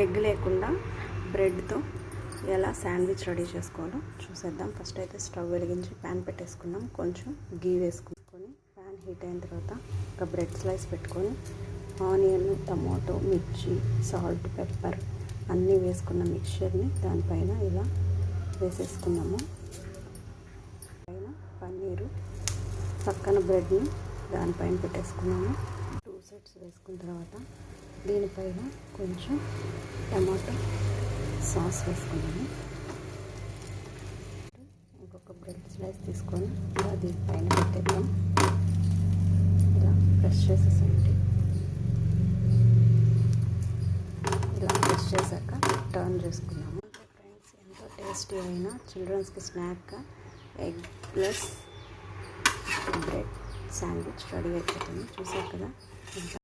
Egg లేకుండా బ్రెడ్తో ఎలా sandwich ready చేసుకోవాలో చూసేద్దాం. ఫస్ట్ అయితే స్టవ్ వెలిగించి ప్యాన్ పెట్టేసుకుందాం. కొంచెం గీ వేసుకొని ప్యాన్ హీట్ అయిన తర్వాత ఒక బ్రెడ్ స్లైస్ పెట్టుకొని ఆనియన్, టమాటో, మిర్చి, సాల్ట్, పెప్పర్ అన్నీ వేసుకున్న మిక్చర్ని దానిపైన ఇలా వేసేసుకున్నాము. పైన పన్నీరు, పక్కన బ్రెడ్ని దానిపైన పెట్టేసుకున్నాము. 2 సెట్స్ వేసుకున్న తర్వాత దీనిపైన కొంచెం టమాటో సాస్ వేసుకున్నాము. ఇంకొక బ్రెడ్ స్లైస్ తీసుకొని ఇలా దీనిపైన పెట్టేద్దాం. ఇలా ప్రెస్ చేసేసండి. ఇలా ప్రెస్ చేశాక టర్న్ చేసుకున్నాము. ఫ్రెండ్స్, ఎంతో టేస్టీ అయిన చిల్డ్రన్స్కి స్నాక్గా egg plus bread sandwich ready అయిపోతుంది. చూసారు కదా.